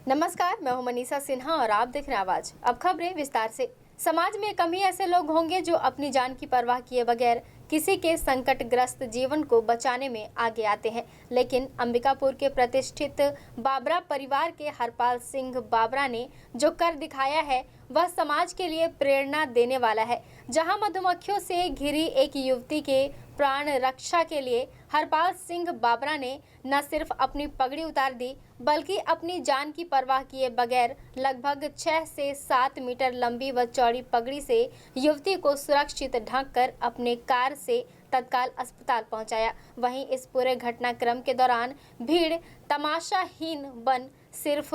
नमस्कार, मैं हूं मनीषा सिन्हा और आप देख रहे हैं आवाज। अब खबरें विस्तार से। समाज में कम ही ऐसे लोग होंगे जो अपनी जान की परवाह किए बगैर किसी के संकटग्रस्त जीवन को बचाने में आगे आते हैं, लेकिन अंबिकापुर के प्रतिष्ठित बाबरा परिवार के हरपाल सिंह बाबरा ने जो कर दिखाया है वह समाज के लिए प्रेरणा देने वाला है। जहां मधुमक्खियों से घिरी एक युवती के प्राण रक्षा के लिए हरपाल सिंह बाबरा ने न सिर्फ अपनी पगड़ी उतार दी बल्कि अपनी जान की परवाह किए बगैर लगभग 6 से 7 मीटर लंबी व चौड़ी पगड़ी से युवती को सुरक्षित ढक कर अपने कार से तत्काल अस्पताल पहुंचाया। वहीं इस पूरे घटनाक्रम के दौरान भीड़ तमाशाहीन बन सिर्फ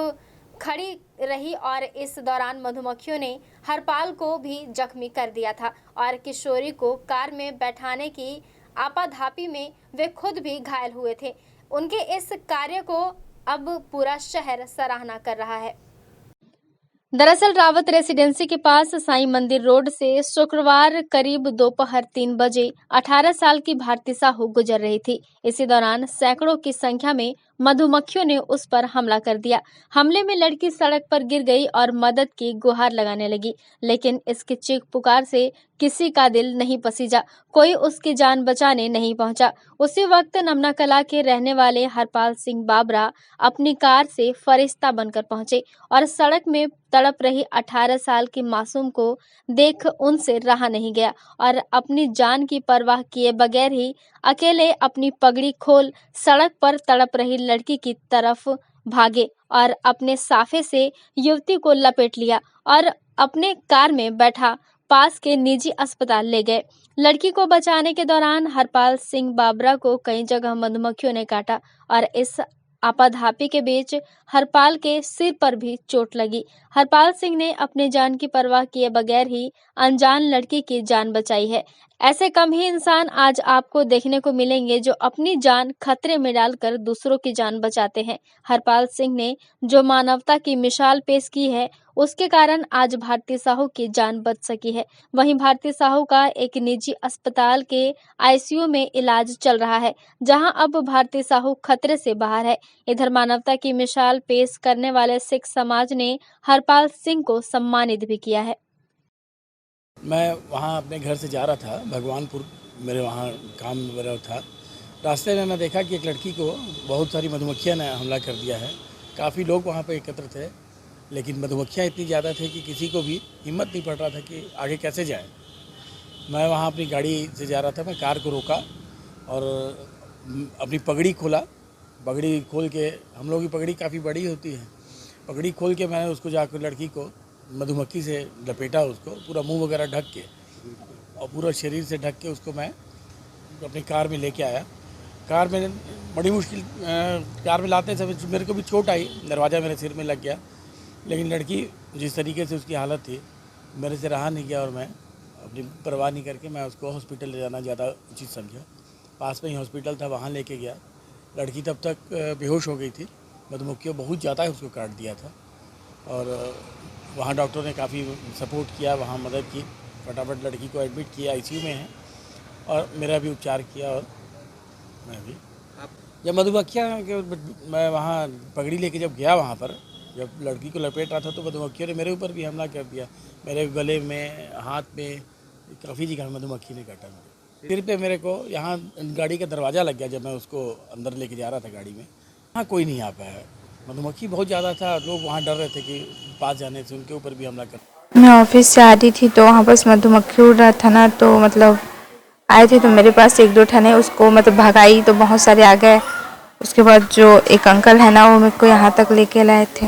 खड़ी रही और इस दौरान मधुमक्खियों ने हरपाल को भी जख्मी कर दिया था और किशोरी को कार में बैठाने की आपाधापी में वे खुद भी घायल हुए थे। उनके इस कार्य को अब पूरा शहर सराहना कर रहा है। दरअसल रावत रेसिडेंसी के पास साईं मंदिर रोड से शुक्रवार करीब दोपहर 3 बजे 18 साल की भारती साहू गुजर रही थी। इसी दौरान सैकड़ों की संख्या में मधुमक्खियों ने उस पर हमला कर दिया। हमले में लड़की सड़क पर गिर गई और मदद की गुहार लगाने लगी, लेकिन इसकी चीख पुकार से किसी का दिल नहीं पसीजा, कोई उसकी जान बचाने नहीं पहुंचा। उसी वक्त नमना कला के रहने वाले हरपाल सिंह बाबरा अपनी कार से फरिश्ता बनकर पहुंचे और सड़क में तड़प रही 18 साल की मासूम को देख उनसे रहा नहीं गया और अपनी जान की परवाह किए बगैर ही अकेले अपनी पगड़ी खोल सड़क पर तड़प रही लड़की की तरफ भागे और अपने साफे से युवती को लपेट लिया और अपने कार में बैठा पास के निजी अस्पताल ले गए। लड़की को बचाने के दौरान हरपाल सिंह बाबरा को कई जगह मधुमक्खियों ने काटा और इस आपाधापी के बीच हरपाल के सिर पर भी चोट लगी। हरपाल सिंह ने अपनी जान की परवाह किए बगैर ही अनजान लड़की की जान बचाई है। ऐसे कम ही इंसान आज आपको देखने को मिलेंगे जो अपनी जान खतरे में डालकर दूसरों की जान बचाते हैं। हरपाल सिंह ने जो मानवता की मिसाल पेश की है उसके कारण आज भारती साहू की जान बच सकी है। वहीं भारती साहू का एक निजी अस्पताल के आईसीयू में इलाज चल रहा है, जहां अब भारती साहू खतरे से बाहर है। इधर मानवता की मिसाल पेश करने वाले सिख समाज ने हरपाल सिंह को सम्मानित भी किया है। मैं वहाँ अपने घर से जा रहा था भगवानपुर, मेरे वहाँ काम वगैरह था। रास्ते में मैं देखा कि एक लड़की को बहुत सारी मधुमक्खियाँ ने हमला कर दिया है। काफ़ी लोग वहाँ पे एकत्र थे, लेकिन मधुमक्खियाँ इतनी ज़्यादा थे कि किसी को भी हिम्मत नहीं पड़ रहा था कि आगे कैसे जाए। मैं वहाँ अपनी गाड़ी से जा रहा था, मैं कार को रोका और अपनी पगड़ी खोला। पगड़ी खोल के, हम लोगों की पगड़ी काफ़ी बड़ी होती है, पगड़ी खोल के मैंने उसको जाकर लड़की को मधुमक्खी से लपेटा, उसको पूरा मुंह वगैरह ढक के और पूरा शरीर से ढक के उसको मैं अपनी कार में लेके आया। कार में बड़ी मुश्किल, कार में लाते समय मेरे को भी चोट आई, दरवाज़ा मेरे सिर में लग गया, लेकिन लड़की जिस तरीके से उसकी हालत थी मेरे से रहा नहीं गया और मैं अपनी परवाह नहीं करके मैं उसको हॉस्पिटल ले जाना ज़्यादा उचित समझा। पास में ही हॉस्पिटल था, वहाँ लेके गया। लड़की तब तक बेहोश हो गई थी, मधुमक्खियों बहुत ज़्यादा उसको काट दिया था और वहाँ डॉक्टर ने काफ़ी सपोर्ट किया, वहाँ मदद की, फटाफट लड़की को एडमिट किया, आईसीयू में है और मेरा भी उपचार किया। और मैं भी जब मधुमक्खियाँ, मैं वहाँ पगड़ी लेके जब गया, वहाँ पर जब लड़की को लपेट रहा था तो मधुमक्खियों ने मेरे ऊपर भी हमला कर दिया। मेरे गले में, हाथ में, काफ़ी जगह मधुमक्खी ने काटा। मेरे सिर पे मेरे को यहाँ गाड़ी का दरवाज़ा लग गया जब मैं उसको अंदर लेके जा रहा था गाड़ी में। वहाँ कोई नहीं आ पाया, मधुमक्खी बहुत ज़्यादा था, लोग वहाँ डर रहे थे कि पास जाने से उनके ऊपर भी हमला कर। मैं ऑफिस से आ रही थी तो वहाँ बस मधुमक्खी उड़ रहा था ना, तो मतलब आए थे तो मेरे पास 1-2 ठने, उसको मतलब भगाई तो बहुत सारे आ गए। उसके बाद जो एक अंकल है ना वो मेरे को यहाँ तक लेके लाए थे।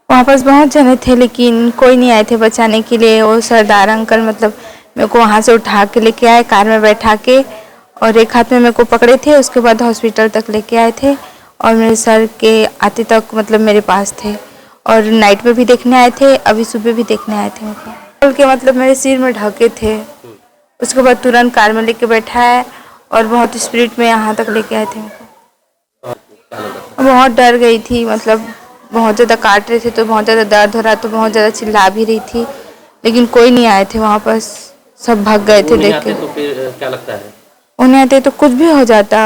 वहाँ पास बहुत जने थे लेकिन कोई नहीं आए थे बचाने के लिए। वो सरदार अंकल मतलब मेरे को वहाँ से उठा के लेके आए, कार में बैठा के, और एक हाथ में मेरे को पकड़े थे। उसके बाद हॉस्पिटल तक लेके आए थे और मेरे सर के आते तक मतलब मेरे पास थे और नाइट में भी देखने आए थे, अभी सुबह भी देखने आए थे। मेरे के मतलब मेरे सिर में ढके थे। उसके बाद तुरंत कार में लेके बैठा है और बहुत स्पीड में यहाँ तक लेके आए थे। बहुत डर गई थी, मतलब बहुत ज़्यादा काट रहे थे तो बहुत ज़्यादा दर्द हो रहा, तो बहुत ज़्यादा चिल्ला भी रही थी, लेकिन कोई नहीं आए थे वहाँ पास, सब भाग गए थे देख के। तो फिर क्या लगता है उन्हें आते तो कुछ भी हो जाता।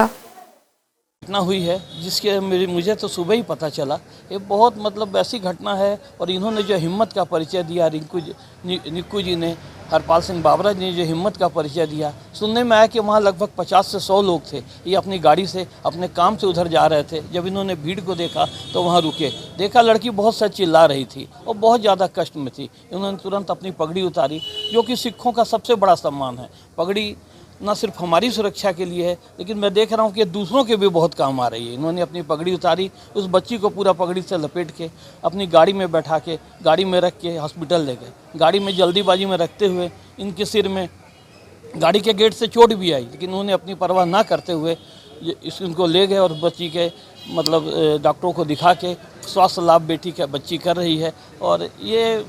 घटना हुई है जिसके मुझे तो सुबह ही पता चला। ये बहुत मतलब ऐसी घटना है और इन्होंने जो हिम्मत का परिचय दिया, निक्कू जी ने, हरपाल सिंह बाबरा जी ने जो हिम्मत का परिचय दिया। सुनने में आया कि वहाँ लगभग 50 से 100 लोग थे। ये अपनी गाड़ी से अपने काम से उधर जा रहे थे। जब इन्होंने भीड़ को देखा तो वहाँ रुके, देखा लड़की बहुत सच चिल्ला रही थी और बहुत ज़्यादा कष्ट में थी। इन्होंने तुरंत अपनी पगड़ी उतारी, जो कि सिखों का सबसे बड़ा सम्मान है। पगड़ी न सिर्फ हमारी सुरक्षा के लिए है, लेकिन मैं देख रहा हूँ कि दूसरों के भी बहुत काम आ रही है। इन्होंने अपनी पगड़ी उतारी, उस बच्ची को पूरा पगड़ी से लपेट के अपनी गाड़ी में बैठा के, गाड़ी में रख के हॉस्पिटल ले गए। गाड़ी में जल्दीबाजी में रखते हुए इनके सिर में गाड़ी के गेट से चोट भी आई, लेकिन उन्होंने अपनी परवाह ना करते हुए इनको ले गए और बच्ची के मतलब डॉक्टरों को दिखा के स्वास्थ्य लाभ बच्ची कर रही है। और ये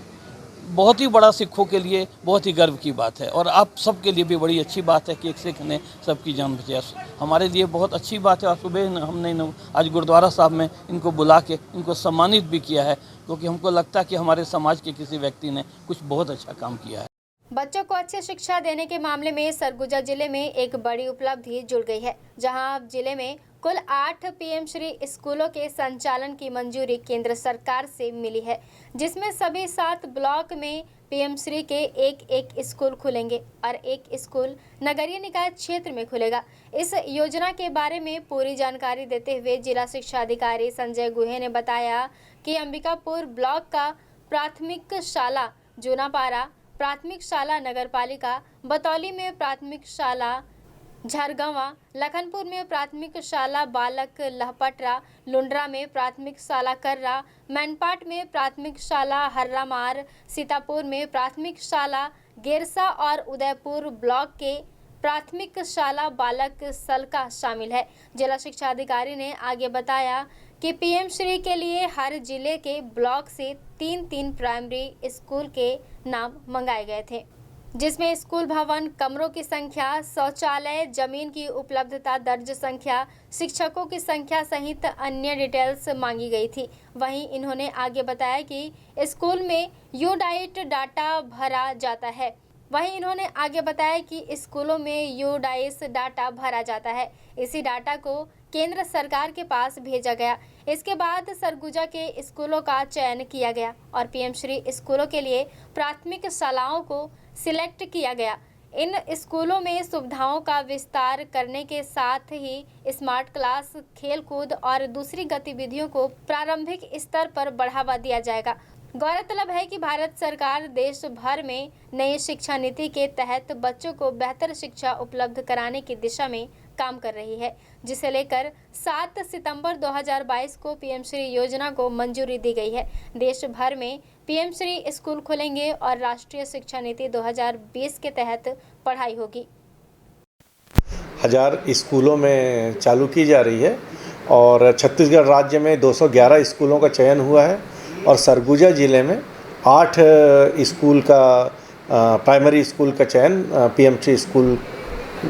बहुत ही बड़ा सिखों के लिए बहुत ही गर्व की बात है और आप सबके लिए भी बड़ी अच्छी बात है कि एक सिख ने सबकी जान बचाई। हमारे लिए बहुत अच्छी बात है और सुबह हमने आज गुरुद्वारा साहब में इनको बुला के इनको सम्मानित भी किया है, क्योंकि हमको लगता है कि हमारे समाज के किसी व्यक्ति ने कुछ बहुत अच्छा काम किया है। बच्चों को अच्छी शिक्षा देने के मामले में सरगुजा जिले में एक बड़ी उपलब्धि जुड़ गई है, जहां अब जिले में कुल 8 पीएम श्री स्कूलों के संचालन की मंजूरी केंद्र सरकार से मिली है, जिसमें सभी 7 ब्लॉक में पीएम श्री के एक स्कूल खुलेंगे और एक स्कूल नगरीय निकाय क्षेत्र में खुलेगा। इस योजना के बारे में पूरी जानकारी देते हुए जिला शिक्षा अधिकारी संजय गुहे ने बताया कि अंबिकापुर ब्लॉक का प्राथमिक शाला जूनापारा प्राथमिक शाला नगरपालिका, बतौली में प्राथमिक शाला झरगवा, लखनपुर में प्राथमिक शाला बालक लहपटरा, लुंड्रा में प्राथमिक शाला कर्रा, मैनपाट में प्राथमिक शाला हर्रामार, सीतापुर में प्राथमिक शाला गेरसा और उदयपुर ब्लॉक के प्राथमिक शाला बालक सलका शामिल है। जिला शिक्षा अधिकारी ने आगे बताया कि पीएम श्री के लिए हर जिले के ब्लॉक से 3-3 प्राइमरी स्कूल के नाम मंगाए गए थे, जिसमें स्कूल भवन, कमरों की संख्या, शौचालय, जमीन की उपलब्धता, दर्ज संख्या, शिक्षकों की संख्या सहित अन्य डिटेल्स मांगी गई थी। वहीं इन्होंने आगे बताया कि स्कूल में यूडाइट डाटा भरा जाता है। इसी डाटा को केंद्र सरकार के पास भेजा गया। इसके बाद सरगुजा के स्कूलों का चयन किया गया और पीएम श्री स्कूलों के लिए प्राथमिक शालाओं को सिलेक्ट किया गया। इन स्कूलों में सुविधाओं का विस्तार करने के साथ ही स्मार्ट क्लास, खेलकूद और दूसरी गतिविधियों को प्रारंभिक स्तर पर बढ़ावा दिया जाएगा। गौरतलब है कि भारत सरकार देश भर में नई शिक्षा नीति के तहत बच्चों को बेहतर शिक्षा उपलब्ध कराने की दिशा में काम कर रही है, जिसे लेकर 7 सितंबर 2022 को पीएम श्री योजना को मंजूरी दी गई है। देश भर में पीएम श्री स्कूल खुलेंगे और राष्ट्रीय शिक्षा नीति 2020 के तहत पढ़ाई होगी। 1000 स्कूलों में चालू की जा रही है और छत्तीसगढ़ राज्य में 211 स्कूलों का चयन हुआ है और सरगुजा ज़िले में 8 स्कूल का प्राइमरी स्कूल का चयन पीएम श्री स्कूल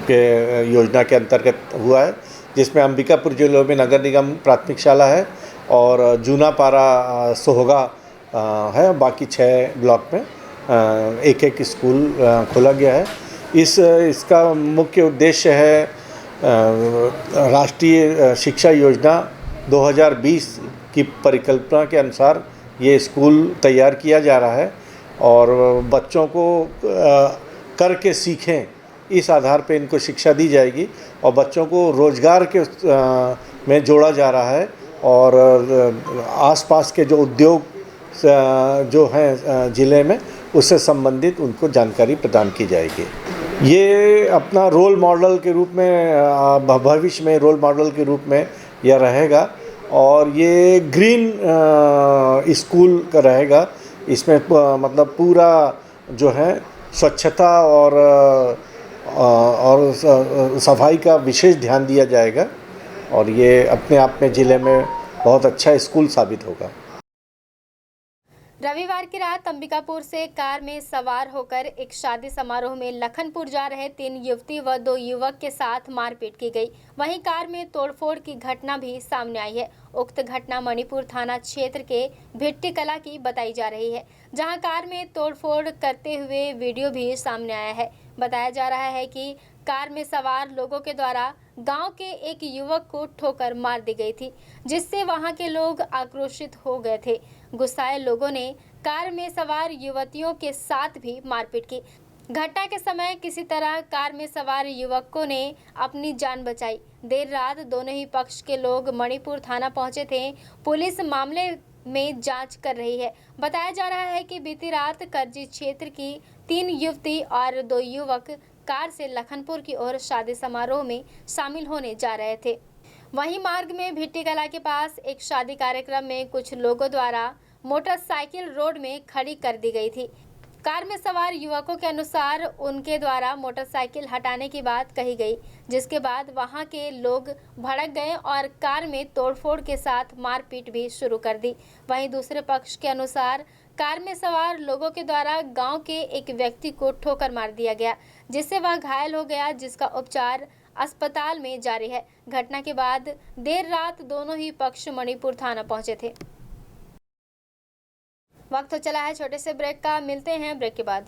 के योजना के अंतर्गत हुआ है, जिसमें अंबिकापुर जिले में नगर निगम प्राथमिक शाला है और जूनापारा सोहगा है। बाकी 6 ब्लॉक में एक स्कूल खोला गया है। इसका मुख्य उद्देश्य है राष्ट्रीय शिक्षा योजना 2020 की परिकल्पना के अनुसार ये स्कूल तैयार किया जा रहा है और बच्चों को करके सीखें, इस आधार पे इनको शिक्षा दी जाएगी और बच्चों को रोज़गार के में जोड़ा जा रहा है और आसपास के जो उद्योग जो हैं ज़िले में उससे संबंधित उनको जानकारी प्रदान की जाएगी। ये अपना रोल मॉडल के रूप में भविष्य में रोल मॉडल के रूप में यह रहेगा और ये ग्रीन स्कूल का रहेगा। इसमें मतलब पूरा जो है स्वच्छता और सफाई का विशेष ध्यान दिया जाएगा और ये अपने आप में ज़िले में बहुत अच्छा स्कूल साबित होगा। रविवार की रात अंबिकापुर से कार में सवार होकर एक शादी समारोह में लखनपुर जा रहे 3 युवती व 2 युवक के साथ मारपीट की गई। वहीं कार में तोड़फोड़ की घटना भी सामने आई है। उक्त घटना मणिपुर थाना क्षेत्र के भिट्टी कला की बताई जा रही है, जहां कार में तोड़फोड़ करते हुए वीडियो भी सामने आया है। बताया जा रहा है कि कार में सवार लोगों के द्वारा गांव के एक युवक को ठोकर मार दी गई थी, जिससे वहां के लोग आक्रोशित हो गए थे। गुस्साए लोगों ने कार में सवार युवतियों के साथ भी मारपीट की। घटना के समय किसी तरह कार में सवार युवकों ने अपनी जान बचाई। देर रात दोनों ही पक्ष के लोग मणिपुर थाना पहुंचे थे। पुलिस मामले में जांच कर रही है। बताया जा रहा है कि बीती रात करजी क्षेत्र की 3 युवती और 2 युवक कार से लखनपुर की ओर शादी समारोह में शामिल होने जा रहे थे। वहीं मार्ग में भिट्टी कला के पास एक शादी कार्यक्रम में कुछ लोगों द्वारा मोटरसाइकिल रोड में खड़ी कर दी गई थी। कार में सवार युवकों के अनुसार उनके द्वारा मोटरसाइकिल हटाने की बात कही गई, जिसके बाद वहां के लोग भड़क गए और कार में तोड़फोड़ के साथ मारपीट भी शुरू कर दी। वहीं दूसरे पक्ष के अनुसार कार में सवार लोगों के द्वारा गांव के एक व्यक्ति को ठोकर मार दिया गया, जिससे वह घायल हो गया, जिसका उपचार अस्पताल में जारी है। घटना के बाद देर रात दोनों ही पक्ष मणिपुर थाना पहुंचे थे। वक्त तो चला है छोटे से ब्रेक का, मिलते हैं ब्रेक के बाद।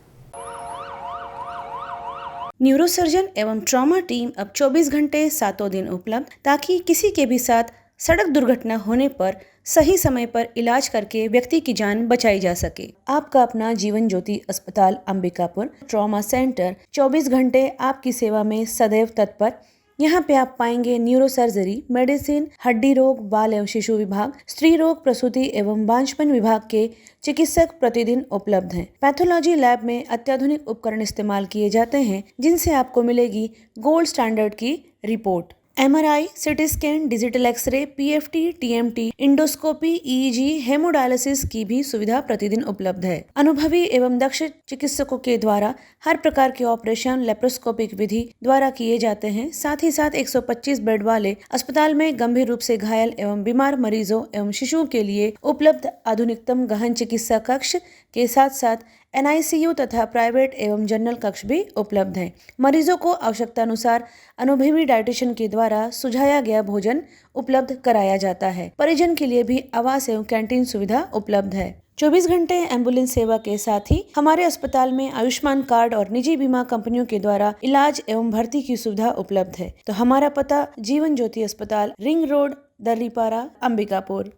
न्यूरोसर्जन एवं ट्रॉमा टीम अब 24 घंटे 7 दिन उपलब्ध, ताकि किसी के भी साथ सड़क दुर्घटना होने पर सही समय पर इलाज करके व्यक्ति की जान बचाई जा सके। आपका अपना जीवन ज्योति अस्पताल अंबिकापुर ट्रॉमा सेंटर 24 घंटे आपकी सेवा में सदैव तत्पर। यहाँ पे आप पाएंगे न्यूरो सर्जरी, मेडिसिन, हड्डी रोग, बाल एवं शिशु विभाग, स्त्री रोग, प्रसूति एवं बांझपन विभाग के चिकित्सक प्रतिदिन उपलब्ध हैं। पैथोलॉजी लैब में अत्याधुनिक उपकरण इस्तेमाल किए जाते हैं, जिनसे आपको मिलेगी गोल्ड स्टैंडर्ड की report. MRI, CT scan, digital x ray, PFT, TMT, endoscopy, EEG, haemodialysis की भी सुविधा प्रतिदिन उपलब्ध है। अनुभवी एवं दक्ष चिकित्सकों के द्वारा हर प्रकार के ऑपरेशन लेप्रोस्कोपिक विधि द्वारा किए जाते हैं। साथ ही साथ 125 बेड वाले अस्पताल में गंभीर रूप से घायल एवं बीमार मरीजों एवं शिशुओं के लिए उपलब्ध आधुनिकतम गहन चिकित्सा कक्ष के साथ साथ NICU तथा प्राइवेट एवं जनरल कक्ष भी उपलब्ध हैं। मरीजों को आवश्यकता अनुसार अनुभवी डाइटिशियन के द्वारा सुझाया गया भोजन उपलब्ध कराया जाता है। परिजन के लिए भी आवास एवं कैंटीन सुविधा उपलब्ध है। 24 घंटे एम्बुलेंस सेवा के साथ ही हमारे अस्पताल में आयुष्मान कार्ड और निजी बीमा कंपनियों के द्वारा इलाज एवं भर्ती की सुविधा उपलब्ध है। तो हमारा पता जीवन ज्योति अस्पताल, रिंग रोड, दर्लीपारा, अंबिकापुर।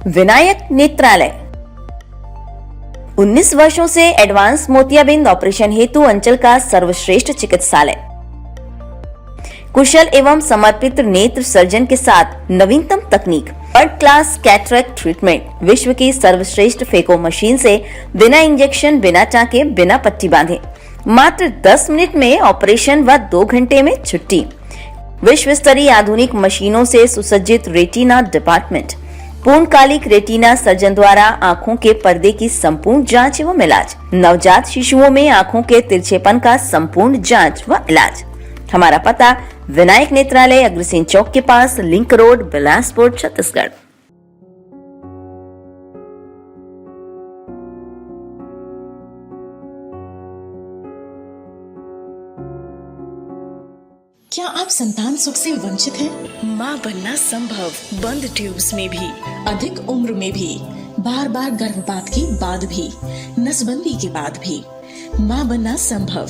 विनायक नेत्रालय 19 वर्षों से एडवांस मोतियाबिंद ऑपरेशन हेतु अंचल का सर्वश्रेष्ठ चिकित्सालय। कुशल एवं समर्पित नेत्र सर्जन के साथ नवीनतम तकनीक, वर्ल्ड क्लास कैटरेक्ट ट्रीटमेंट, विश्व की सर्वश्रेष्ठ फेको मशीन से बिना इंजेक्शन, बिना टाँके, बिना पट्टी बांधे मात्र 10 मिनट में ऑपरेशन व 2 घंटे में छुट्टी। विश्व स्तरीय आधुनिक मशीनों से सुसज्जित रेटिना डिपार्टमेंट, पूर्णकालिक रेटिना सर्जन द्वारा आंखों के पर्दे की संपूर्ण जांच एवं इलाज, नवजात शिशुओं में आंखों के तिरछेपन का संपूर्ण जांच व इलाज। हमारा पता विनायक नेत्रालय, अग्रसेन चौक के पास, लिंक रोड, बिलासपुर, छत्तीसगढ़। क्या आप संतान सुख से वंचित हैं? माँ बनना संभव, बंद ट्यूब्स में भी, अधिक उम्र में भी, बार बार गर्भपात के बाद भी, नसबंदी के बाद भी। माँ बनना संभव,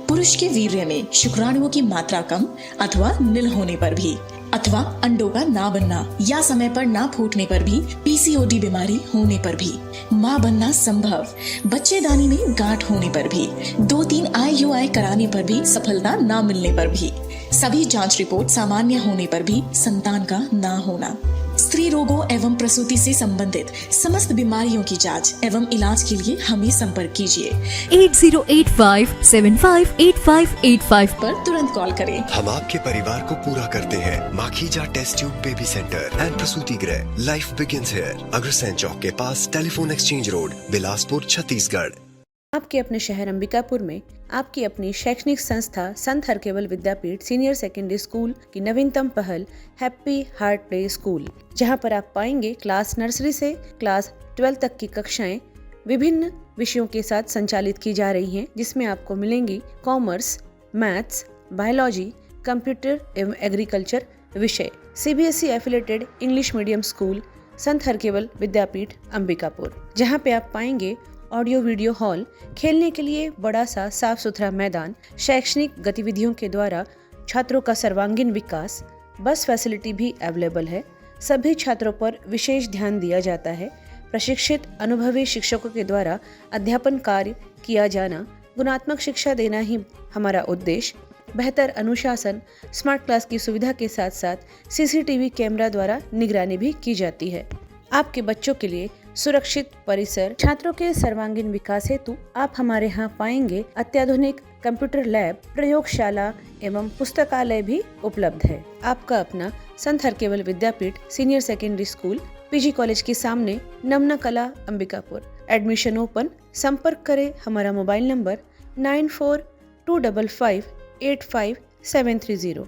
पुरुष के वीर्य में शुक्राणुओं की मात्रा कम अथवा नील होने पर भी, अथवा अंडों का ना बनना या समय पर ना फूटने पर भी, PCOD बीमारी होने पर भी। माँ बनना संभव, बच्चेदानी में गांठ होने पर भी, 2-3 IUI कराने पर भी सफलता ना मिलने पर भी, सभी जांच रिपोर्ट सामान्य होने पर भी संतान का ना होना। स्त्री रोगों एवं प्रसूति से संबंधित समस्त बीमारियों की जांच एवं इलाज के लिए हमें संपर्क कीजिए 8085758585 पर तुरंत कॉल करें। हम आपके परिवार को पूरा करते हैं। Makhija test tube baby centre and प्रसूति गृह, life begins here, Agrasen Chowk के पास, telephone exchange road, Bilaspur, Chhattisgarh. आपके अपने शहर अंबिकापुर में आपकी अपनी शैक्षणिक संस्था संत Harkewal Vidyapeeth senior secondary school की नवीनतम पहल हैप्पी हार्ट प्ले स्कूल, जहां पर आप पाएंगे क्लास नर्सरी से क्लास 12 तक की कक्षाएं विभिन्न विषयों के साथ संचालित की जा रही हैं, जिसमें आपको मिलेंगी कॉमर्स, मैथ्स, बायोलॉजी, कंप्यूटर एवं एग्रीकल्चर विषय। CBSE affiliated English medium school संत हरकेवल विद्यापीठ अंबिकापुर, जहां पे आप पाएंगे ऑडियो वीडियो हॉल, खेलने के लिए बड़ा सा साफ सुथरा मैदान, शैक्षणिक गतिविधियों के द्वारा छात्रों का सर्वांगीण विकास, बस फैसिलिटी भी अवेलेबल है। सभी छात्रों पर विशेष ध्यान दिया जाता है। प्रशिक्षित अनुभवी शिक्षकों के द्वारा अध्यापन कार्य किया जाना, गुणात्मक शिक्षा देना ही हमारा उद्देश्य। बेहतर अनुशासन, स्मार्ट क्लास की सुविधा के साथ साथ सीसीटीवी कैमरा द्वारा निगरानी भी की जाती है। आपके बच्चों के लिए सुरक्षित परिसर, छात्रों के सर्वांगीण विकास हेतु आप हमारे यहाँ पाएंगे अत्याधुनिक कंप्यूटर लैब, प्रयोगशाला एवं पुस्तकालय भी उपलब्ध है। आपका अपना Sant Harkewal Vidyapeeth senior secondary school, PG college के सामने, नमना कला, अंबिकापुर। Admission open. संपर्क करें हमारा मोबाइल नंबर 9425585730।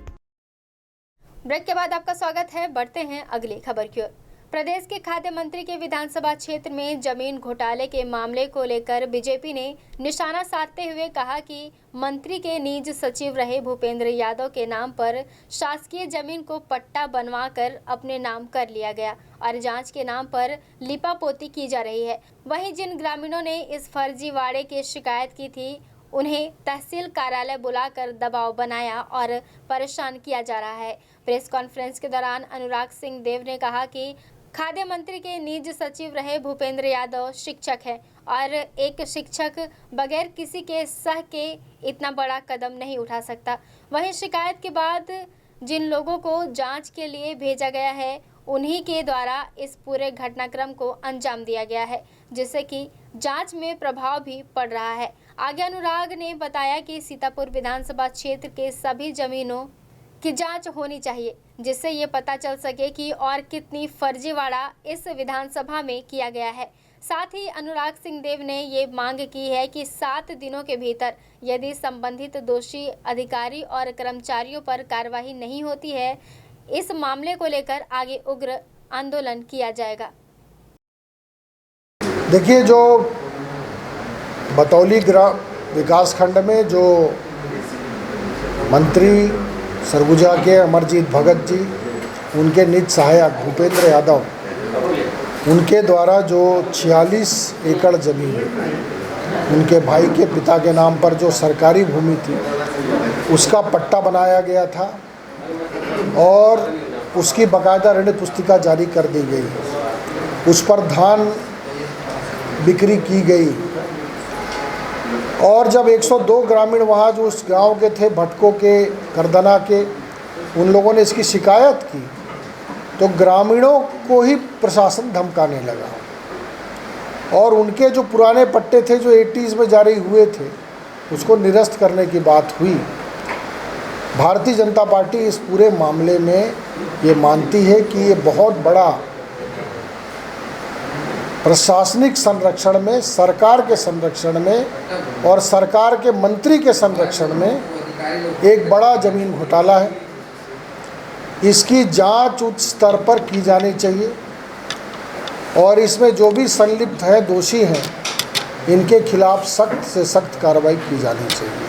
ब्रेक के बाद आपका स्वागत है। बढ़ते हैं अगली खबर की ओर। प्रदेश के खाद्य मंत्री के विधानसभा क्षेत्र में जमीन घोटाले के मामले को लेकर बीजेपी ने निशाना साधते हुए कहा कि मंत्री के निज सचिव रहे भूपेंद्र यादव के नाम पर शासकीय जमीन को पट्टा बनवाकर अपने नाम कर लिया गया और जांच के नाम पर लिपापोती की जा रही है। वहीं जिन ग्रामीणों ने इस फर्जीवाड़े की शिकायत की थी, उन्हें तहसील कार्यालय बुलाकर दबाव बनाया और परेशान किया जा रहा है। प्रेस कॉन्फ्रेंस के दौरान अनुराग सिंह देव ने कहा कि खाद्य मंत्री के निज सचिव रहे भूपेंद्र यादव शिक्षक हैं और एक शिक्षक बगैर किसी के सह के इतना बड़ा कदम नहीं उठा सकता। वहीं शिकायत के बाद जिन लोगों को जांच के लिए भेजा गया है, उन्हीं के द्वारा इस पूरे घटनाक्रम को अंजाम दिया गया है, जिससे कि जांच में प्रभाव भी पड़ रहा है। आगे अनुराग ने बताया कि सीतापुर विधानसभा क्षेत्र के सभी जमीनों की जांच होनी चाहिए, जिससे ये पता चल सके कि और कितनी फर्जीवाड़ा इस विधानसभा में किया गया है। साथ ही अनुराग सिंह देव ने ये मांग की है कि 7 दिनों के भीतर यदि संबंधित दोषी अधिकारी और कर्मचारियों पर कार्रवाई नहीं होती है, इस मामले को लेकर आगे उग्र आंदोलन किया जाएगा। देखिए, जो बतौली विकास खंड में जो मंत्री सरगुजा के अमरजीत भगत जी, उनके निज सहायक भूपेंद्र यादव, उनके द्वारा जो 46 एकड़ जमीन उनके भाई के पिता के नाम पर जो सरकारी भूमि थी, उसका पट्टा बनाया गया था और उसकी बाकायदा ऋण पुस्तिका जारी कर दी गई। उस पर धान बिक्री की गई और जब 102 ग्रामीण वहाँ जो उस गांव के थे, भटको के, करदना के, उन लोगों ने इसकी शिकायत की तो ग्रामीणों को ही प्रशासन धमकाने लगा और उनके जो पुराने पट्टे थे जो 80s में जारी हुए थे, उसको निरस्त करने की बात हुई। भारतीय जनता पार्टी इस पूरे मामले में ये मानती है कि ये बहुत बड़ा प्रशासनिक संरक्षण में, सरकार के संरक्षण में और सरकार के मंत्री के संरक्षण में एक बड़ा जमीन घोटाला है। इसकी जांच उच्च स्तर पर की जानी चाहिए और इसमें जो भी संलिप्त है, दोषी हैं, इनके खिलाफ सख्त से सख्त कार्रवाई की जानी चाहिए।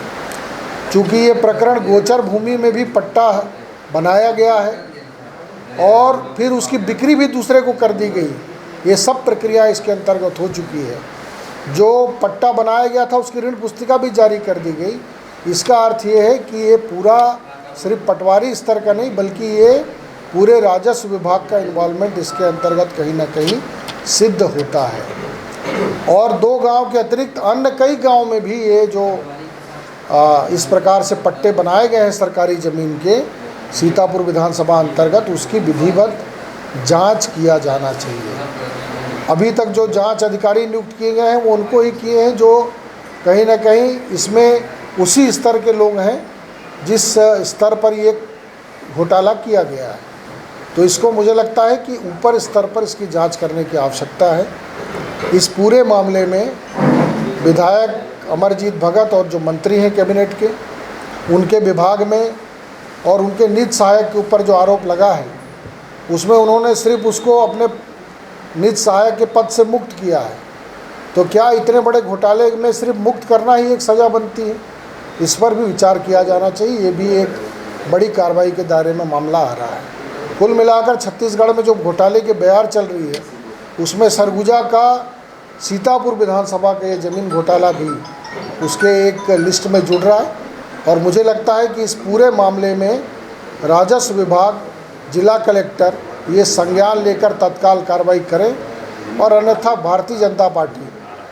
चूँकि ये प्रकरण गोचर भूमि में भी पट्टा बनाया गया है और फिर उसकी बिक्री भी दूसरे को कर दी गई, ये सब प्रक्रिया इसके अंतर्गत हो चुकी है। जो पट्टा बनाया गया था उसकी ऋण पुस्तिका भी जारी कर दी गई। इसका अर्थ ये है कि ये पूरा सिर्फ पटवारी स्तर का नहीं, बल्कि ये पूरे राजस्व विभाग का इन्वॉल्वमेंट इसके अंतर्गत कहीं ना कहीं सिद्ध होता है। और 2 गांव के अतिरिक्त अन्य कई गांव में भी ये जो इस प्रकार से पट्टे बनाए गए हैं सरकारी ज़मीन के सीतापुर विधानसभा अंतर्गत, उसकी विधिवत जांच किया जाना चाहिए। अभी तक जो जांच अधिकारी नियुक्त किए गए हैं वो उनको ही किए हैं जो कहीं ना कहीं इसमें उसी स्तर के लोग हैं जिस स्तर पर ये घोटाला किया गया है। तो इसको मुझे लगता है कि ऊपर स्तर पर इसकी जांच करने की आवश्यकता है। इस पूरे मामले में विधायक अमरजीत भगत और जो मंत्री हैं कैबिनेट के, उनके विभाग में और उनके निज सहायक के ऊपर जो आरोप लगा है, उसमें उन्होंने सिर्फ उसको अपने निज सहायक के पद से मुक्त किया है। तो क्या इतने बड़े घोटाले में सिर्फ मुक्त करना ही एक सज़ा बनती है? इस पर भी विचार किया जाना चाहिए। ये भी एक बड़ी कार्रवाई के दायरे में मामला आ रहा है। कुल मिलाकर छत्तीसगढ़ में जो घोटाले की बयार चल रही है, उसमें सरगुजा का सीतापुर विधानसभा का ये ज़मीन घोटाला भी उसके एक लिस्ट में जुड़ रहा है और मुझे लगता है कि इस पूरे मामले में राजस्व विभाग, जिला कलेक्टर ये संज्ञान लेकर तत्काल कार्रवाई करें और अन्यथा भारतीय जनता पार्टी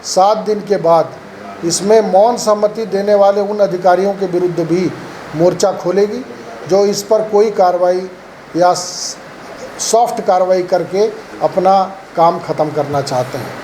7 दिन के बाद इसमें मौन सहमति देने वाले उन अधिकारियों के विरुद्ध भी मोर्चा खोलेगी जो इस पर कोई कार्रवाई या सॉफ्ट कार्रवाई करके अपना काम खत्म करना चाहते हैं।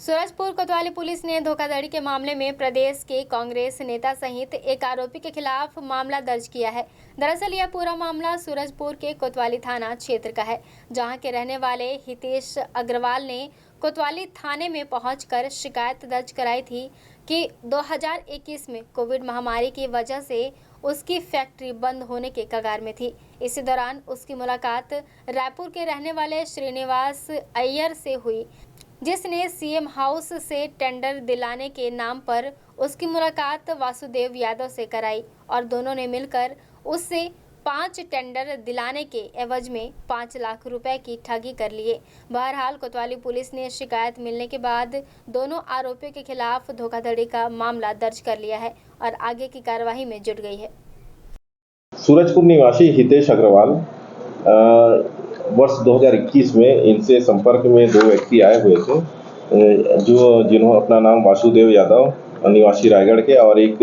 सूरजपुर कोतवाली पुलिस ने धोखाधड़ी के मामले में प्रदेश के कांग्रेस नेता सहित एक आरोपी के खिलाफ मामला दर्ज किया है। दरअसल यह पूरा मामला सूरजपुर के कोतवाली थाना क्षेत्र का है, जहां के रहने वाले हितेश अग्रवाल ने कोतवाली थाने में पहुंचकर शिकायत दर्ज कराई थी कि 2021 में कोविड महामारी की वजह से उसकी फैक्ट्री बंद होने के कगार में थी। इसी दौरान उसकी मुलाकात रायपुर के रहने वाले श्रीनिवास अय्यर से हुई, जिसने सीएम हाउस से टेंडर दिलाने के नाम पर उसकी मुलाकात वासुदेव यादव से कराई और दोनों ने मिलकर उससे 5 टेंडर दिलाने के एवज में 5 लाख रुपए की ठगी कर लिए। बहरहाल कोतवाली पुलिस ने शिकायत मिलने के बाद दोनों आरोपियों के खिलाफ धोखाधड़ी का मामला दर्ज कर लिया है और आगे की कार्यवाही में जुट गई है। सूरजपुर निवासी हितेश अग्रवाल वर्ष 2021 में इनसे संपर्क में 2 व्यक्ति आए हुए थे, जिन्होंने अपना नाम वासुदेव यादव निवासी रायगढ़ के और एक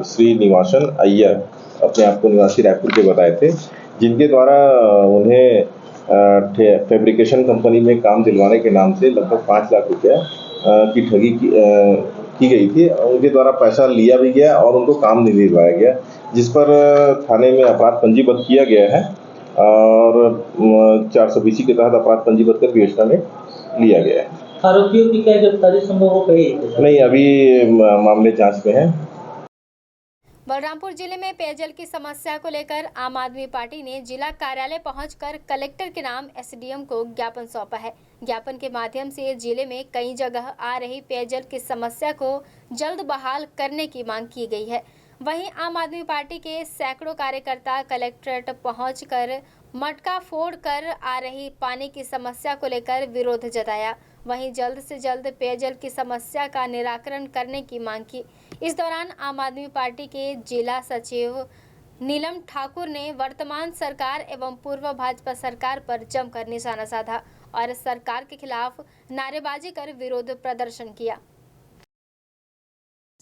श्रीनिवासन अय्यर अपने आप को निवासी रायपुर के बताए थे, जिनके द्वारा उन्हें फैब्रिकेशन कंपनी में काम दिलवाने के नाम से लगभग 5 लाख रुपया की ठगी की गई थी। उनके द्वारा पैसा लिया भी गया और उनको काम नहीं दिलवाया गया, जिस पर थाने में अपराध पंजीबद्ध किया गया है और 420 के तहत अपराध पंजीबद्ध कर विवेचना में लिया गया है। आरोपियों की क्या गिरफ्तारी संभव हो गई? नहीं, अभी मामले जांच में है। बलरामपुर जिले में पेयजल की समस्या को लेकर आम आदमी पार्टी ने जिला कार्यालय पहुंचकर कलेक्टर के नाम एसडीएम को ज्ञापन सौंपा है। ज्ञापन के माध्यम से जिले में कई जगह आ रही पेयजल की समस्या को जल्द बहाल करने की मांग की गई है। वहीं आम आदमी पार्टी के सैकड़ों कार्यकर्ता कलेक्ट्रेट पहुंचकर मटका फोड़ कर आ रही पानी की समस्या को लेकर विरोध जताया। वहीं जल्द से जल्द पेयजल की समस्या का निराकरण करने की मांग की। इस दौरान आम आदमी पार्टी के जिला सचिव नीलम ठाकुर ने वर्तमान सरकार एवं पूर्व भाजपा सरकार पर जमकर निशाना साधा और सरकार के खिलाफ नारेबाजी कर विरोध प्रदर्शन किया।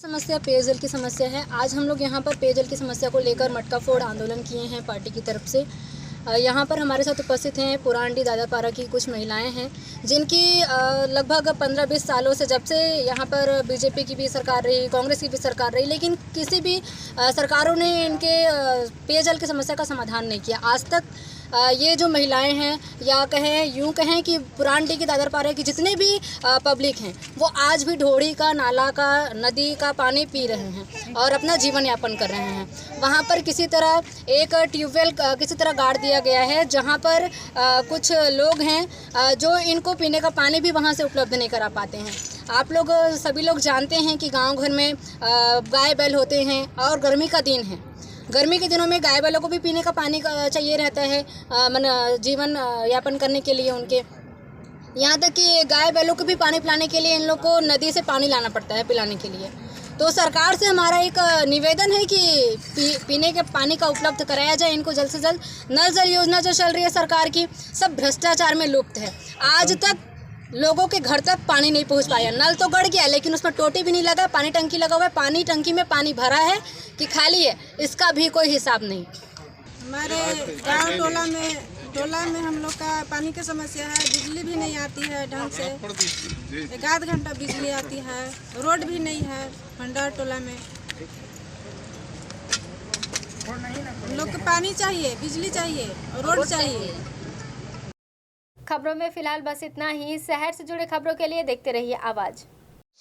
समस्या पेयजल की समस्या है। आज हम लोग यहाँ पर पेयजल की समस्या को लेकर मटका फोड़ आंदोलन किए हैं पार्टी की तरफ से। यहाँ पर हमारे साथ उपस्थित हैं पुरांडी दादापारा की कुछ महिलाएं हैं, जिनकी लगभग 15-20 सालों से, जब से यहाँ पर बीजेपी की भी सरकार रही, कांग्रेस की भी सरकार रही, लेकिन किसी भी सरकारों ने इनके पेयजल की समस्या का समाधान नहीं किया आज तक। ये जो महिलाएं हैं, या यूँ कहें कि पुरांडी की दादरपारा की जितने भी पब्लिक हैं, वो आज भी ढोड़ी का, नाला का, नदी का पानी पी रहे हैं और अपना जीवन यापन कर रहे हैं। वहाँ पर किसी तरह एक ट्यूबवेल किसी तरह गाड़ दिया गया है, जहाँ पर कुछ लोग हैं जो इनको पीने का पानी भी वहाँ से उपलब्ध नहीं करा पाते हैं। आप लोग सभी लोग जानते हैं कि गांव घर में गाय बैल होते हैं और गर्मी का दिन है। गर्मी के दिनों में गाय बैलों को भी पीने का पानी चाहिए रहता है जीवन यापन करने के लिए उनके। यहाँ तक कि गाय बैलों को भी पानी पिलाने के लिए इन लोग को नदी से पानी लाना पड़ता है पिलाने के लिए। तो सरकार से हमारा एक निवेदन है कि पीने के पानी का उपलब्ध कराया जाए इनको जल्द से जल्द। नल जल योजना जो चल रही है सरकार की, सब भ्रष्टाचार में लुप्त है। आज तक लोगों के घर तक पानी नहीं पहुंच पाया। नल तो गड़ गया, लेकिन उसमें टोटी भी नहीं लगा, पानी टंकी लगा हुआ है। पानी टंकी में पानी भरा है कि खाली है, इसका भी कोई हिसाब नहीं। हमारे गाँव टोला में हम लोग का पानी की समस्या है। बिजली भी नहीं आती है ढंग से, 1 घंटा बिजली आती है। रोड भी नहीं है भंडार टोला में। हम लोग को पानी चाहिए, बिजली चाहिए, रोड चाहिए। खबरों में फिलहाल बस इतना ही। शहर से जुड़े खबरों के लिए देखते रहिए आवाज।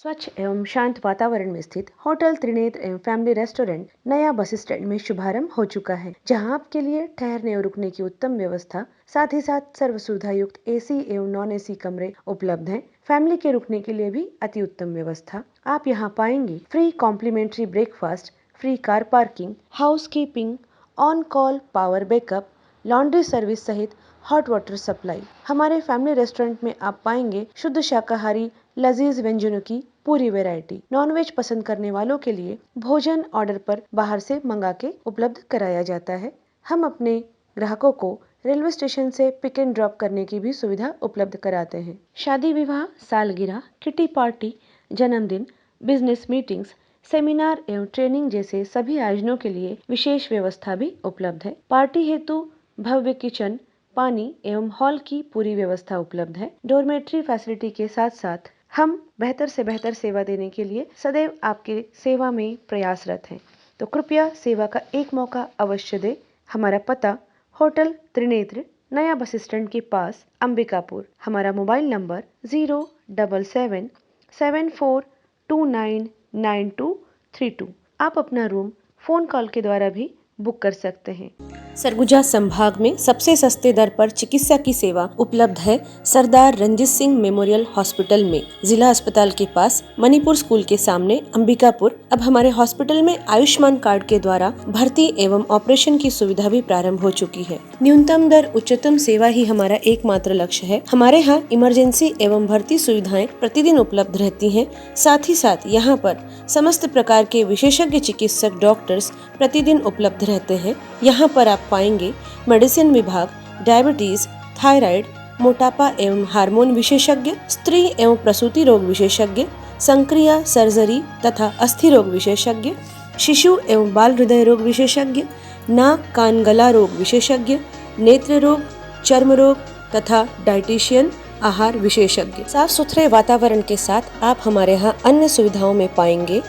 स्वच्छ एवं शांत वातावरण में स्थित होटल त्रिनेत्र एवं फैमिली रेस्टोरेंट नया बस स्टैंड में शुभारंभ हो चुका है, जहां आपके लिए ठहरने और रुकने की उत्तम व्यवस्था, साथ ही साथ सर्व सुविधा युक्त एसी एवं नॉन एसी कमरे उपलब्ध हैं। फैमिली के रुकने के लिए भी अति उत्तम व्यवस्था। आप यहाँ पाएंगे free complimentary breakfast, free car parking, house keeping, on call power backup, laundry service सहित हॉट वाटर सप्लाई। हमारे फैमिली रेस्टोरेंट में आप पाएंगे शुद्ध शाकाहारी लजीज व्यंजनों की पूरी वैरायटी। नॉनवेज पसंद करने वालों के लिए भोजन ऑर्डर पर बाहर से मंगा के उपलब्ध कराया जाता है। हम अपने ग्राहकों को रेलवे स्टेशन से पिक एंड ड्रॉप करने की भी सुविधा उपलब्ध कराते हैं। शादी विवाह, सालगिरह, किटी पार्टी, जन्मदिन, बिजनेस मीटिंग्स, सेमिनार एवं ट्रेनिंग जैसे सभी आयोजनों के लिए विशेष व्यवस्था भी उपलब्ध है। पार्टी हेतु भव्य किचन, पानी एवं हॉल की पूरी व्यवस्था उपलब्ध है। डोरमेट्री फैसिलिटी के साथ साथ हम बेहतर से बेहतर सेवा देने के लिए सदैव आपके सेवा में प्रयासरत हैं। तो कृपया सेवा का एक मौका अवश्य दें। हमारा पता होटल त्रिनेत्र, नया बस स्टैंड के पास, अंबिकापुर। हमारा मोबाइल नंबर 07774299232। आप अपना रूम फोन कॉल के द्वारा भी बुक कर सकते हैं। सरगुजा संभाग में सबसे सस्ते दर पर चिकित्सा की सेवा उपलब्ध है सरदार रंजीत सिंह मेमोरियल हॉस्पिटल में, जिला अस्पताल के पास, मणिपुर स्कूल के सामने, अंबिकापुर। अब हमारे हॉस्पिटल में आयुष्मान कार्ड के द्वारा भर्ती एवं ऑपरेशन की सुविधा भी प्रारंभ हो चुकी है। न्यूनतम दर उच्चतम सेवा ही हमारा एकमात्र लक्ष्य है। हमारे यहाँ इमरजेंसी एवं भर्ती सुविधाएं प्रतिदिन उपलब्ध रहती हैं। साथ ही साथ यहाँ पर समस्त प्रकार के विशेषज्ञ चिकित्सक डॉक्टर्स प्रतिदिन उपलब्ध रहते हैं। यहाँ पर आप पाएंगे मेडिसिन विभाग, डायबिटीज, थायराइड, मोटापा एवं हार्मोन विशेषज्ञ, स्त्री एवं प्रसूति रोग विशेषज्ञ, संक्रिया सर्जरी तथा अस्थि रोग विशेषज्ञ, शिशु एवं बाल हृदय रोग विशेषज्ञ, नाक कान गला रोग विशेषज्ञ, नेत्र रोग, चर्म रोग तथा डाइटिशियन, आहार विशेषज्ञ। साफ सुथरे वातावरण के साथ आप हमारे यहाँ अन्य सुविधाओं में पाएंगे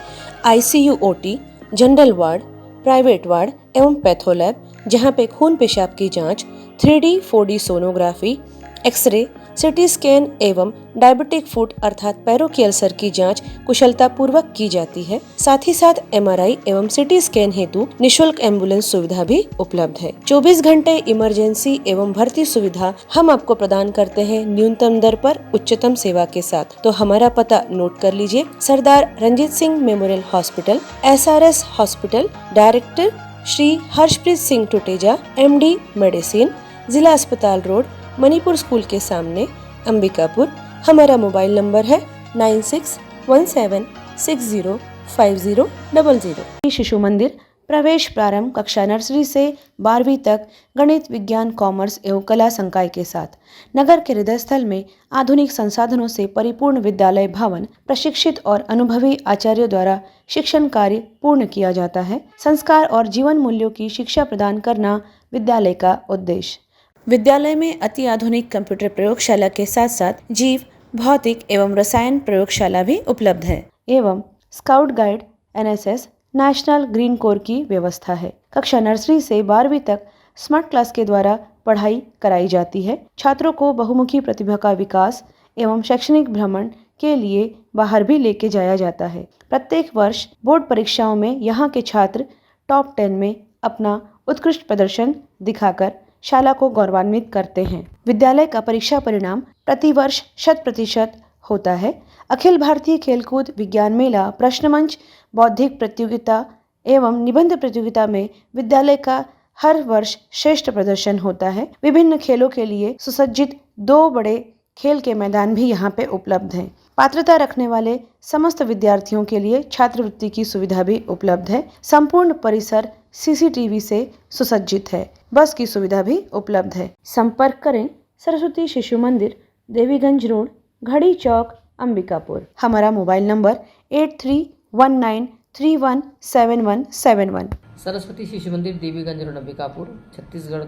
ICU, OT, general ward, private ward एवं पैथोलैब, जहाँ पे खून पेशाब की जांच, 3D 4D sonography, x ray, CT scan एवं डायबिटिक फुट अर्थात पैरों की अल्सर की जांच कुशलता पूर्वक की जाती है। साथ ही साथ MRI एवं सिटी स्कैन हेतु निशुल्क एम्बुलेंस सुविधा भी उपलब्ध है। 24 घंटे इमरजेंसी एवं भर्ती सुविधा हम आपको प्रदान करते हैं न्यूनतम दर पर उच्चतम सेवा के साथ। तो हमारा पता नोट कर लीजिए। Sardar Ranjit Singh memorial hospital, SRS hospital, director Shri Harshpreet Singh Tuteja, MD medicine, जिला अस्पताल रोड, मणिपुर स्कूल के सामने, अंबिकापुर। हमारा मोबाइल नंबर है 9617605000। शिशु मंदिर प्रवेश प्रारंभ कक्षा नर्सरी से 12वीं तक गणित, विज्ञान, कॉमर्स एवं कला संकाय के साथ नगर के हृदय स्थल में आधुनिक संसाधनों से परिपूर्ण विद्यालय भवन, प्रशिक्षित और अनुभवी आचार्यों द्वारा शिक्षण कार्य पूर्ण किया जाता है। संस्कार और जीवन मूल्यों की शिक्षा प्रदान करना विद्यालय का उद्देश्य। विद्यालय में अति आधुनिक कंप्यूटर प्रयोगशाला के साथ साथ जीव, भौतिक एवं रसायन प्रयोगशाला भी उपलब्ध है एवं scout guide, NSS, national green core की व्यवस्था है। कक्षा नर्सरी से 12वीं तक स्मार्ट क्लास के द्वारा पढ़ाई कराई जाती है। छात्रों को बहुमुखी प्रतिभा का विकास एवं शैक्षणिक भ्रमण के लिए बाहर भी लेके जाया जाता है। प्रत्येक वर्ष बोर्ड परीक्षाओं में यहाँ के छात्र टॉप 10 में अपना उत्कृष्ट प्रदर्शन दिखाकर शाला को गौरवान्वित करते हैं। विद्यालय का परीक्षा परिणाम प्रतिवर्ष 100% होता है। अखिल भारतीय खेलकूद विज्ञान मेला, प्रश्न मंच, बौद्धिक प्रतियोगिता एवं निबंध प्रतियोगिता में विद्यालय का हर वर्ष श्रेष्ठ प्रदर्शन होता है। विभिन्न खेलों के लिए सुसज्जित 2 बड़े खेल के मैदान भी यहाँ पे उपलब्ध हैं। पात्रता रखने वाले समस्त विद्यार्थियों के लिए छात्रवृत्ति की सुविधा भी उपलब्ध है। संपूर्ण परिसर CCTV से सुसज्जित है। बस की सुविधा भी उपलब्ध है। संपर्क करें सरस्वती शिशु मंदिर, देवीगंज रोड, घड़ी चौक, अंबिकापुर। हमारा मोबाइल नंबर 8319317171। सरस्वती शिशु मंदिर, देवीगंज रोड, अंबिकापुर, छत्तीसगढ़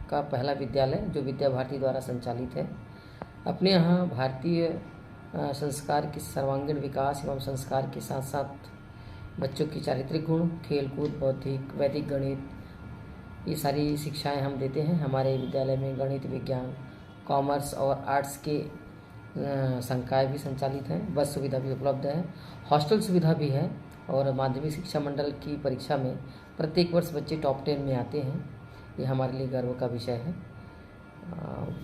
का पहला विद्यालय जो विद्या भारती द्वारा संचालित है। अपने यहाँ भारतीय संस्कार के सर्वांगीण विकास एवं संस्कार के साथ साथ बच्चों की चारित्रिक गुण, खेलकूद, बौद्धिक, वैदिक गणित, ये सारी शिक्षाएं हम देते हैं। हमारे विद्यालय में गणित, विज्ञान, कॉमर्स और आर्ट्स के संकाय भी संचालित हैं। बस सुविधा भी उपलब्ध है, हॉस्टल सुविधा भी है और माध्यमिक शिक्षा मंडल की परीक्षा में प्रत्येक वर्ष बच्चे टॉप 10 में आते हैं। ये हमारे लिए गर्व का विषय है।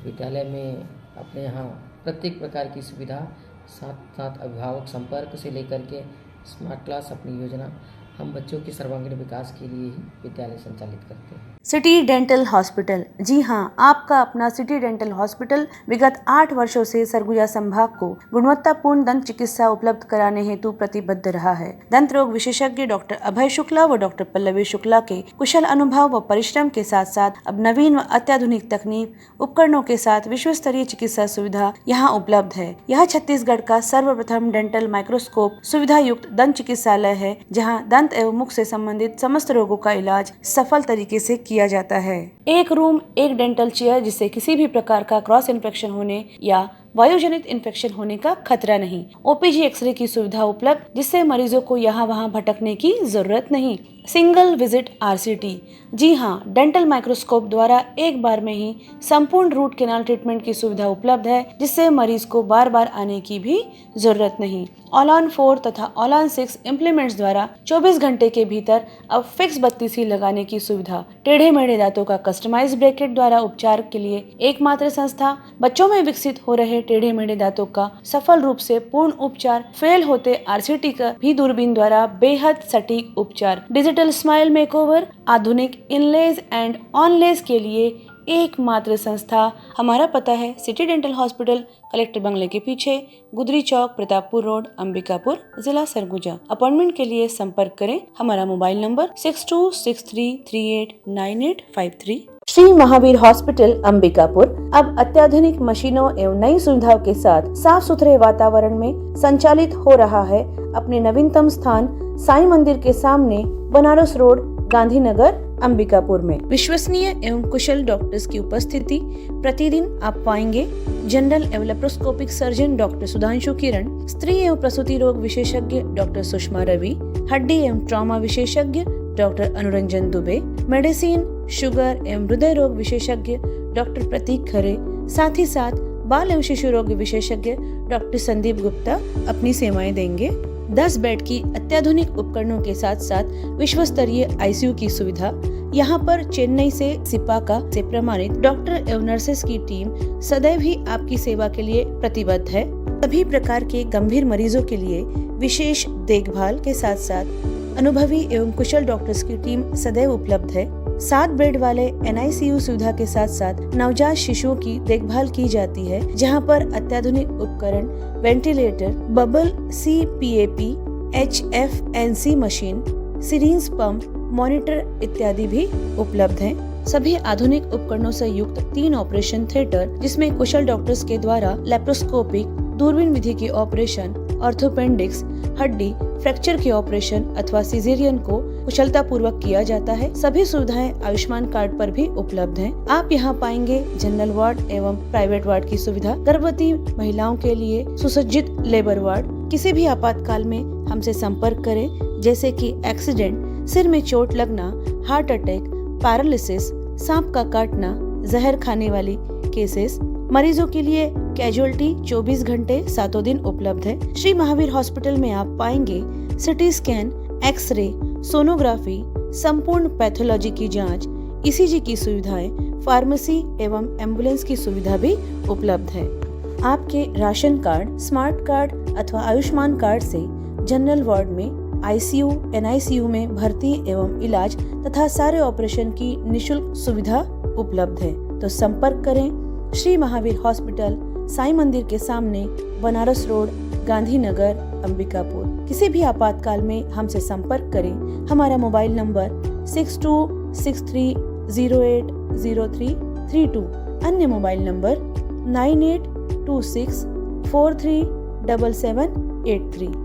विद्यालय में अपने यहाँ प्रत्येक प्रकार की सुविधा, साथ साथ अभिभावक संपर्क से लेकर के स्मार्ट क्लास अपनी योजना हम बच्चों के सर्वांगीण विकास के लिए ही विद्यालय संचालित करते हैं। City dental hospital. जी हाँ, आपका अपना सिटी डेंटल हॉस्पिटल विगत 8 वर्षों से सरगुजा संभाग को गुणवत्तापूर्ण दंत चिकित्सा उपलब्ध कराने हेतु प्रतिबद्ध रहा है। दंत रोग विशेषज्ञ डॉक्टर अभय शुक्ला व डॉक्टर पल्लवी शुक्ला के कुशल अनुभव व परिश्रम के साथ साथ अब नवीन व अत्याधुनिक तकनीक उपकरणों के साथ विश्व स्तरीय चिकित्सा सुविधा यहाँ उपलब्ध है। यह छत्तीसगढ़ का सर्वप्रथम डेंटल माइक्रोस्कोप सुविधा युक्त दंत चिकित्सालय है, जहाँ दंत एवं मुख से संबंधित समस्त रोगों का इलाज सफल तरीके से किया जाता है। एक रूम, एक डेंटल चेयर, जिससे किसी भी प्रकार का क्रॉस इन्फेक्शन होने या वायुजनित इन्फेक्शन होने का खतरा नहीं। ओपीजी एक्सरे की सुविधा उपलब्ध, जिससे मरीजों को यहाँ वहाँ भटकने की जरूरत नहीं। Single visit RCT. जी हाँ, डेंटल माइक्रोस्कोप द्वारा एक बार में ही संपूर्ण रूट कैनाल ट्रीटमेंट की सुविधा उपलब्ध है, जिससे मरीज को बार बार आने की भी जरूरत नहीं। ऑल ऑन 4 तथा ऑल ऑन 6 इम्प्लीमेंट्स द्वारा 24 घंटे के भीतर अब फिक्स बत्तीसी लगाने की सुविधा। टेढ़े मेढ़े दांतों का कस्टमाइज ब्रैकेट द्वारा उपचार के लिए एकमात्र संस्था। बच्चों में विकसित हो रहे टेढ़े मेढ़े दांतों का सफल रूप से पूर्ण उपचार। फेल होते आरसीटी का भी दूरबीन द्वारा बेहद सटीक उपचार। डिजिटल स्माइल मेकओवर, आधुनिक इनलेज एंड ऑनलेज के लिए एकमात्र संस्था। हमारा पता है सिटी डेंटल हॉस्पिटल, कलेक्टर बंगले के पीछे, गुदरी चौक, प्रतापपुर रोड, अंबिकापुर, जिला सरगुजा। अपॉइंटमेंट के लिए संपर्क करें। हमारा mobile number 6263389853। Shri Mahavir hospital Ambikapur अब अत्याधुनिक मशीनों एवं नई सुविधाओं के साथ साफ सुथरे वातावरण में संचालित हो रहा है। अपने नवीनतम स्थान साईं मंदिर के सामने, बनारस रोड, गांधीनगर, अंबिकापुर में। विश्वसनीय एवं कुशल डॉक्टर्स की उपस्थिति। प्रतिदिन आप पाएंगे जनरल एवं लेप्रोस्कोपिक सर्जन डॉक्टर सुधांशु किरण, स्त्री एवं प्रसूति रोग विशेषज्ञ डॉक्टर सुषमा रवि, हड्डी एवं ट्रॉमा विशेषज्ञ doctor Anuranjan Dubey, medicine, sugar एवं हृदय रोग विशेषज्ञ डॉक्टर प्रतीक खरे, साथ ही साथ बाल एवं शिशु रोग विशेषज्ञ डॉक्टर संदीप गुप्ता अपनी सेवाएं देंगे। 10 बेड की अत्याधुनिक उपकरणों के साथ साथ विश्व स्तरीय आईसीयू की सुविधा। यहाँ पर चेन्नई से सिपाका से प्रमाणित डॉक्टर एवं नर्सेस की टीम सदैव ही आपकी सेवा के लिए प्रतिबद्ध है। सभी प्रकार के गंभीर मरीजों के लिए विशेष देखभाल के साथ साथ अनुभवी एवं कुशल डॉक्टर्स की टीम सदैव उपलब्ध है। 7 बेड वाले NICU सुविधा के साथ साथ नवजात शिशुओं की देखभाल की जाती है, जहां पर अत्याधुनिक उपकरण, ventilator, bubble CPAP, HFNC machine, syringe pump, monitor इत्यादि भी उपलब्ध हैं। सभी आधुनिक उपकरणों से युक्त 3 ऑपरेशन थिएटर, जिसमें कुशल डॉक्टर्स के द्वारा लेप्रोस्कोपिक, दूरबीन विधि की ऑपरेशन, ऑर्थोपेंडिक्स, हड्डी फ्रैक्चर के ऑपरेशन अथवा सिजेरियन को कुशलता पूर्वक किया जाता है। सभी सुविधाएं आयुष्मान कार्ड पर भी उपलब्ध हैं। आप यहां पाएंगे जनरल वार्ड एवं प्राइवेट वार्ड की सुविधा, गर्भवती महिलाओं के लिए सुसज्जित लेबर वार्ड। किसी भी आपातकाल में हमसे संपर्क करें, जैसे कि एक्सीडेंट, सिर में चोट लगना, हार्ट अटैक, पैरालिसिस, सांप का काटना, जहर खाने वाली केसेस। मरीजों के लिए कैजुअलिटी 24 घंटे 7 दिन उपलब्ध है। श्री महावीर हॉस्पिटल में आप पाएंगे सिटी स्कैन, एक्सरे, सोनोग्राफी, संपूर्ण पैथोलॉजी की जांच, ECG की सुविधाएं, फार्मेसी एवं एम्बुलेंस की सुविधा भी उपलब्ध है। आपके राशन कार्ड, स्मार्ट कार्ड अथवा आयुष्मान कार्ड से जनरल वार्ड में, ICU, NICU में भर्ती एवं इलाज तथा सारे ऑपरेशन की निशुल्क सुविधा उपलब्ध है। तो संपर्क करें श्री महावीर हॉस्पिटल, साईं मंदिर के सामने, बनारस रोड, गांधीनगर, अंबिकापुर। किसी भी आपातकाल में हमसे संपर्क करें। हमारा मोबाइल नंबर 6263080332। अन्य मोबाइल नंबर 9826437783।